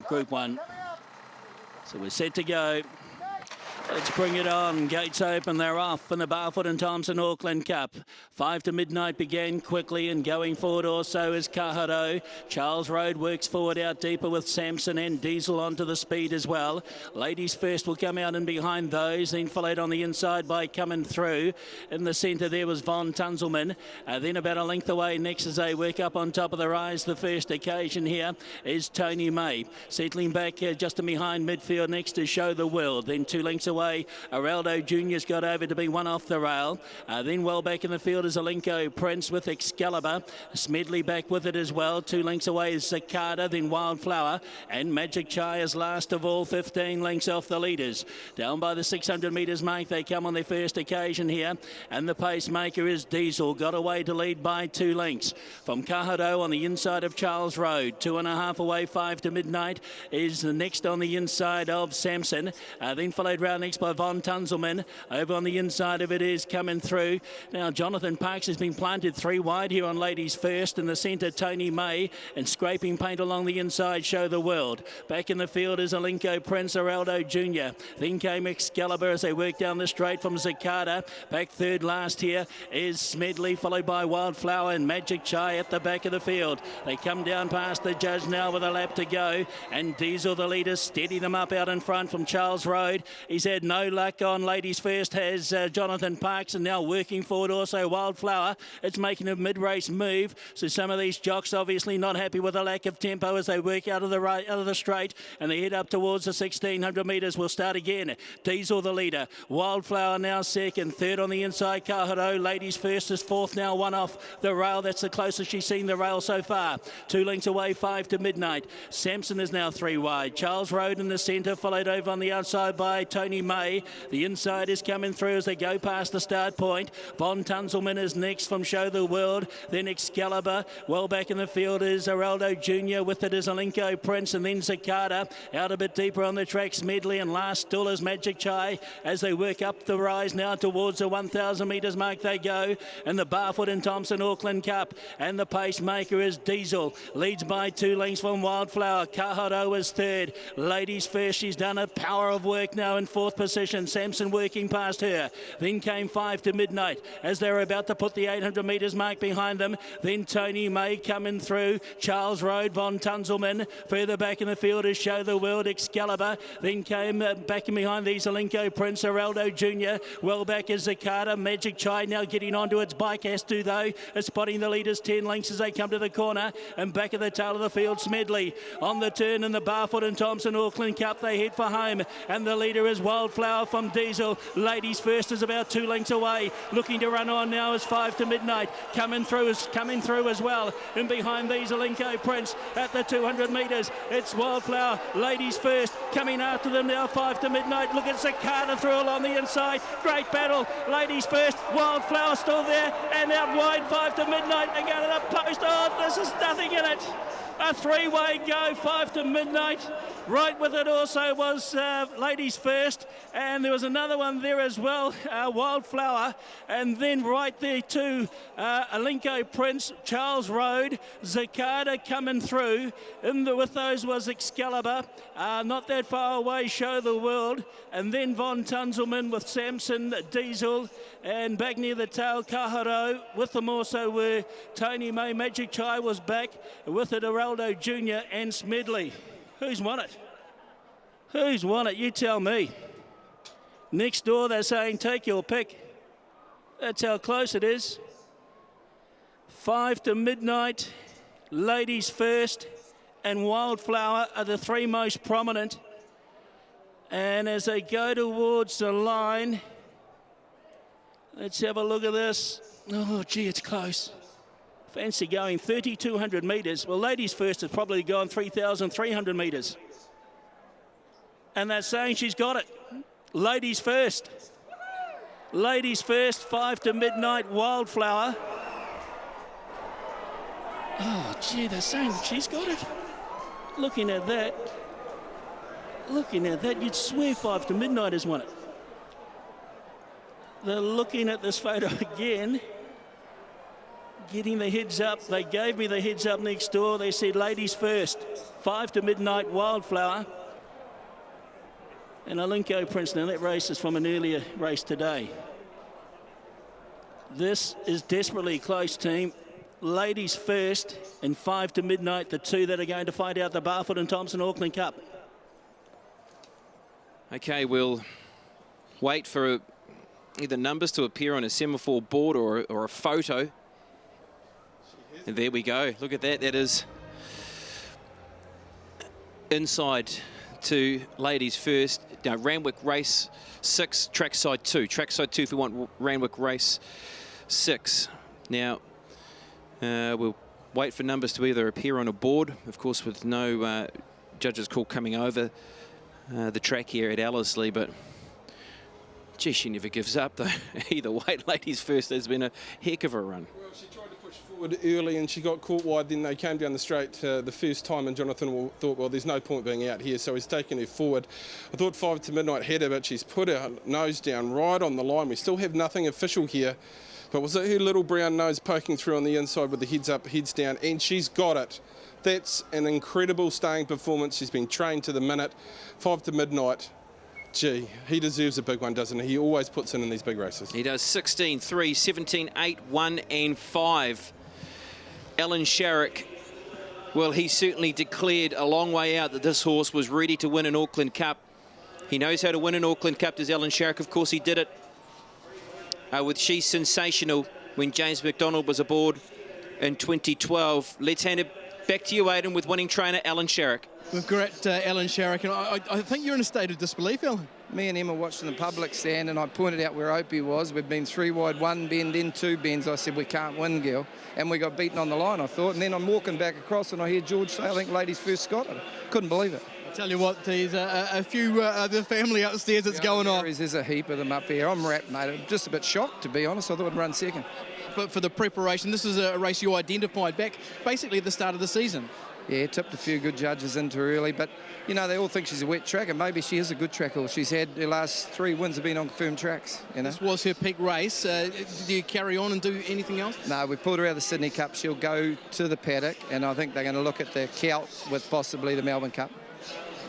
Group 1. So we're set to go. Let's bring it on. Gates open. They're off in the Barfoot and Thompson Auckland Cup. 5 to midnight began quickly, and going forward also is Kaharo. Charles Road works forward out deeper with Samson and Diesel onto the speed as well. Ladies first will come out and behind those, then followed on the inside by Coming Through. In the centre there was Von Tunzelman. Then about a length away next as they work up on top of the rise. The first occasion here is Tony May. Settling back just behind midfield next to Show the World. Then 2 lengths away, Araldo Jr.'s got over to be one off the rail. Then well back in the field is Alenko Prince with Excalibur. Smedley back with it as well. 2 lengths away is Cicada, then Wildflower. And Magic Chai is last of all, 15 lengths off the leaders. Down by the 600 metres mark, they come on their first occasion here. And the pacemaker is Diesel. Got away to lead by 2 lengths. From Kaharo on the inside of Charles Road. 2.5 away, 5 to midnight is the next on the inside of Samson. Then followed round next by Von Tunzelman. Over on the inside of it is Coming Through. Now Jonathon Parks has been planted 3 wide here on Ladies First. In the centre, Tony May, and scraping paint along the inside, Show the World. Back in the field is Alenko Prince, Araldo Jr. Then came Excalibur as they work down the straight from Cicada. Back third last here is Smedley, followed by Wildflower and Magic Chai at the back of the field. They come down past the judge now with a lap to go, and Diesel, the leader, steady them up out in front from Charles Road. He's had no luck on Ladies First, has Jonathon Parks, and now working forward also Wildflower. It's making a mid-race move, so some of these jocks obviously not happy with the lack of tempo as they work out of the straight, and they head up towards the 1600 metres. We'll start again. Diesel the leader, Wildflower now second, third on the inside Kaharo. Ladies First is fourth now, one off the rail. That's the closest she's seen the rail so far. 2 lengths away, 5 to midnight. Samson is now 3 wide. Charles Road in the centre, followed over on the outside by Tony May. The inside is Coming Through as they go past the start point. Von Tunzelman is next from Show the World, then Excalibur. Well back in the field is Araldo Jr. With it is Alenko Prince, and then Cicada. Out a bit deeper on the track, Smedley, and last still is Magic Chai as they work up the rise now towards the 1,000 metres mark they go. And the Barfoot and Thompson Auckland Cup, and the pacemaker is Diesel. Leads by 2 lengths from Wildflower. Kaharo is third. Ladies First, she's done a power of work now in fourth position. Samson working past her. Then came 5 to midnight as they were about to put the 800 metres mark behind them. Then Tony May Coming Through. Charles Road, Von Tunzelman. Further back in the field is Show the World, Excalibur. Then came back in behind these Alenko Prince, Araldo Jr. Well back is Cicada. Magic Chai now getting onto its bike, has to though. Spotting the leaders 10 lengths as they come to the corner. And back at the tail of the field, Smedley on the turn in the Barfoot and Thompson Auckland Cup. They head for home, and the leader is Wildflower from Diesel. Ladies First is about 2 lengths away. Looking to run on now is 5 to midnight. Coming through as well. And behind these Alenko Prince at the 200 metres. It's Wildflower. Ladies First coming after them now, 5 to midnight. Look at Cicada through along the inside. Great battle. Ladies First. Wildflower still there. And out wide, 5 to midnight. They go to the post. Oh, this is nothing in it. A 3-way go, 5 to midnight. Right with it also was Ladies First, and there was another one there as well, Wildflower, and then right there too, Alenko Prince, Charles Road, Cicada Coming Through. With those was Excalibur, not that far away, Show the World, and then Von Tunzelman with Samson, Diesel, and back near the tail, Kaharo. With them also were Tony May. Magic Chai was back, with it Araldo Jr. and Smedley. Who's won it? Who's won it? You tell me. Next door they're saying take your pick. That's how close it is. 5 to midnight, Ladies First, and Wildflower are the 3 most prominent. And as they go towards the line, let's have a look at this. Oh, gee, it's close. Fancy going 3,200 metres. Well, Ladies First has probably gone 3,300 metres. And they're saying she's got it. Ladies First. Ladies First, 5 to midnight, Wildflower. Oh, gee, they're saying she's got it. Looking at that, you'd swear 5 to midnight has won it. They're looking at this photo again. getting the heads up. They gave me the heads up next door. They said ladies first. 5 to Midnight Wildflower. And Alinko Princeton. That race is from an earlier race today. This is desperately close, team. Ladies first and 5 to Midnight, the two that are going to fight out the Barfoot and Thompson Auckland Cup. Okay, we'll wait for either numbers to appear on a semaphore board or a photo. And there we go. Look at that. That is inside to ladies first. Now, Randwick Race 6, Trackside 2. Trackside 2 if we want Randwick Race 6. Now, we'll wait for numbers to either appear on a board, of course, with no judges' call coming over the track here at Ellerslie, but gee, she never gives up though. Either way, ladies first has been a heck of a run. Well, she tried to push forward early and she got caught wide. Then they came down the straight the first time, and Jonathon thought, well, there's no point being out here, so he's taken her forward. I thought 5 to Midnight had her, but she's put her nose down right on the line. We still have nothing official here, but was it her little brown nose poking through on the inside with the heads up, heads down, and she's got it. That's an incredible staying performance. She's been trained to the minute. 5 to Midnight. Gee, he deserves a big one, doesn't he? He always puts in these big races. He does. 16, 3, 17, 8, 1 and 5. Allan Sharrock, well, he certainly declared a long way out that this horse was ready to win an Auckland Cup. He knows how to win an Auckland Cup, does Allan Sharrock. Of course, he did it with She's Sensational when James McDonald was aboard in 2012. Let's hand it back to you, Aidan, with winning trainer Allan Sharrock. We've got Allan Sharrock, and I think you're in a state of disbelief, Allan. Me and Emma watched in the public stand, and I pointed out where Opie was. We've been 3 wide, 1 bend, then 2 bends. I said, we can't win, girl. And we got beaten on the line, I thought. And then I'm walking back across, and I hear George say, I think ladies first got it. Couldn't believe it. I tell you what, there's a few of the family upstairs that's going on. There's a heap of them up here. I'm wrapped, mate. I'm just a bit shocked, to be honest. I thought I'd run second. But for the preparation, this is a race you identified back basically at the start of the season. Yeah, tipped a few good judges into her early, but, you know, they all think she's a wet track, and maybe she is a good track horse. She's had her last 3 wins have been on firm tracks, you know. This was her peak race. Do you carry on and do anything else? No, we pulled her out of the Sydney Cup. She'll go to the paddock, and I think they're going to look at the Cout with possibly the Melbourne Cup.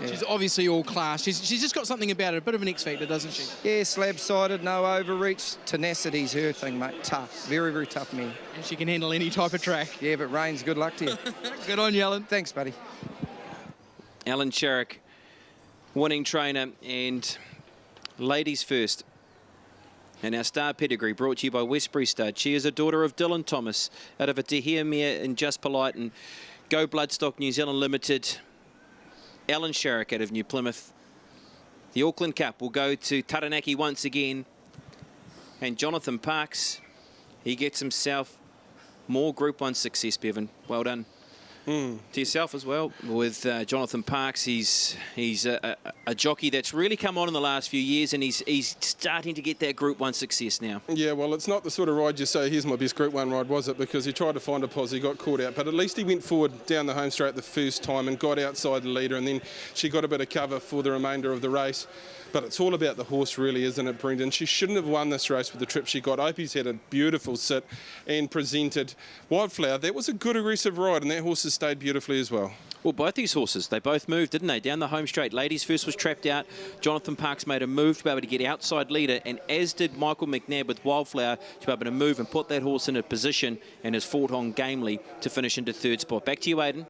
Yeah. She's obviously all class. She's just got something about her, a bit of an X factor, doesn't she? Yeah, slab-sided, no overreach. Tenacity's her thing, mate. Tough, very, very tough mare. And she can handle any type of track. Yeah, but rain's good luck to you. Good on you, Allan. Thanks, buddy. Allan Sharrock, winning trainer, and ladies first. And our star pedigree brought to you by Westbury Stud. She is a daughter of Dylan Thomas out of a Te Hea mare in Just Polite and Go Bloodstock New Zealand Limited. Allan Sharrock out of New Plymouth. The Auckland Cup will go to Taranaki once again. And Jonathon Parks, he gets himself more Group 1 success, Bevan. Well done. To yourself as well. With Jonathon Parks, he's a jockey that's really come on in the last few years, and he's starting to get that Group 1 success now. Yeah, well, it's not the sort of ride you say, here's my best Group 1 ride, was it? Because he tried to find a pos, he got caught out. But at least he went forward down the home straight the first time and got outside the leader, and then she got a bit of cover for the remainder of the race. But it's all about the horse, really, isn't it, Brendan? She shouldn't have won this race with the trip she got. Opie's had a beautiful sit and presented. Wildflower, that was a good aggressive ride, and that horse has stayed beautifully as well. Well, both these horses, they both moved, didn't they? Down the home straight. Ladies first was trapped out. Jonathon Parks made a move to be able to get outside leader, and as did Michael McNabb with Wildflower to be able to move and put that horse in a position, and has fought on gamely to finish into 3rd spot. Back to you, Aidan.